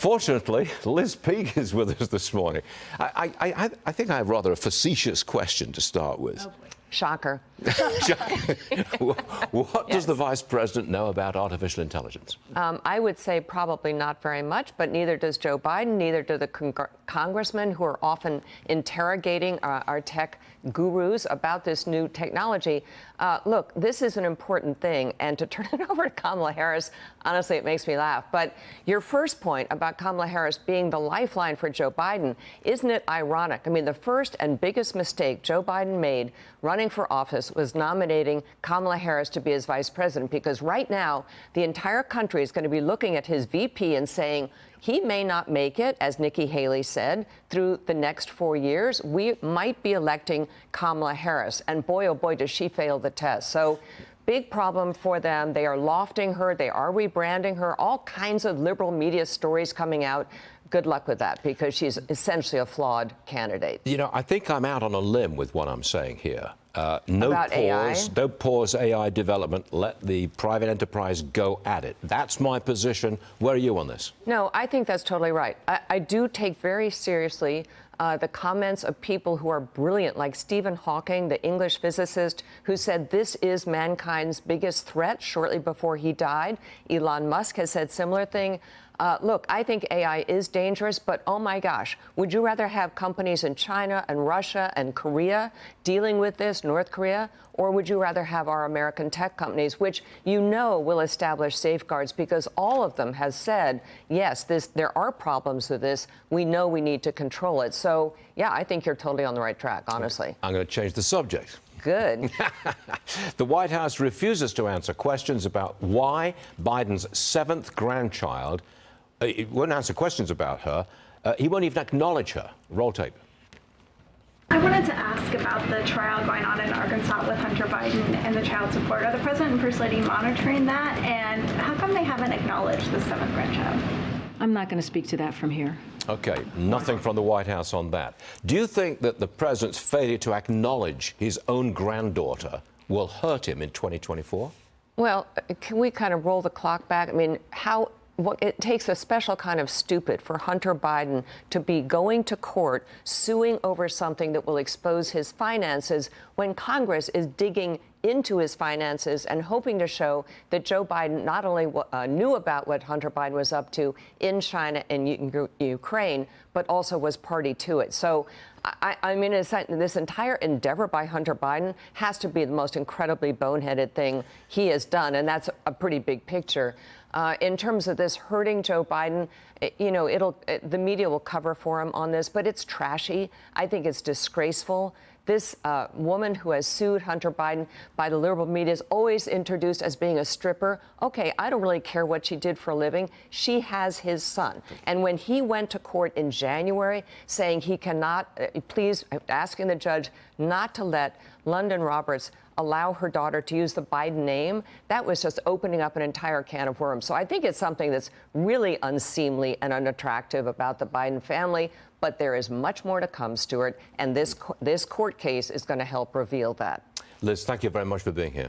Fortunately, Liz Peake is with us this morning. I think I have rather a facetious question to start with. Oh boy. Shocker. What does the Vice President know about artificial intelligence? I would say probably not very much, but neither does Joe Biden, neither do the congressmen who are often interrogating our tech gurus about this new technology. Look, this is an important thing, and to turn it over to Kamala Harris, honestly, it makes me laugh. But your first point about Kamala Harris being the lifeline for Joe Biden, isn't it ironic? I mean, the first and biggest mistake Joe Biden made running for office was nominating Kamala Harris to be his vice president, because right now the entire country is going to be looking at his VP and saying he may not make it, as Nikki Haley said, through the next 4 years. We might be electing Kamala Harris, and boy, oh boy, does she fail the test. So big problem for them. They are lofting her. They are rebranding her. All kinds of liberal media stories coming out. Good luck with that, because she's essentially a flawed candidate. You know, I think I'm out on a limb with what I'm saying here. About AI? Don't pause AI development. Let the private enterprise go at it. That's my position. Where are you on this? No, I think that's totally right. I do take very seriously the comments of people who are brilliant, like Stephen Hawking, the English physicist, who said this is mankind's biggest threat shortly before he died. Elon Musk has said similar thing. Look, I think AI is dangerous, but oh my gosh, would you rather have companies in China and Russia and Korea dealing with this, North Korea, or would you rather have our American tech companies, which you know will establish safeguards, because all of them have said, yes, there are problems with this. We know we need to control it. So, yeah, I think you're totally on the right track, honestly. I'm going to change the subject. Good. The White House refuses to answer questions about why Biden's 7th grandchild. He won't answer questions about her. He won't even acknowledge her. Roll tape. I wanted to ask about the trial going on in Arkansas with Hunter Biden and the child support. Are the president and first lady monitoring that? And how come they haven't acknowledged the 7th grandchild? I'm not going to speak to that from here. Okay, nothing from the White House on that. Do you think that the president's failure to acknowledge his own granddaughter will hurt him in 2024? Well, can we kind of roll the clock back? I mean, it takes a special kind of stupid for Hunter Biden to be going to court suing over something that will expose his finances when Congress is digging into his finances and hoping to show that Joe Biden not only knew about what Hunter Biden was up to in China and Ukraine, but also was party to it. So, I mean, this entire endeavor by Hunter Biden has to be the most incredibly boneheaded thing he has done, and that's a pretty big picture. In terms of this hurting Joe Biden, you know, the media will cover for him on this, but it's trashy. I think it's disgraceful. This woman who has sued Hunter Biden by the liberal media is always introduced as being a stripper. Okay, I don't really care what she did for a living. She has his son. And when he went to court in January saying he cannot, asking the judge not to let London Roberts allow her daughter to use the Biden name, that was just opening up an entire can of worms. So I think it's something that's really unseemly and unattractive about the Biden family. But there is much more to come, Stuart, and this court case is going to help reveal that. Liz, thank you very much for being here.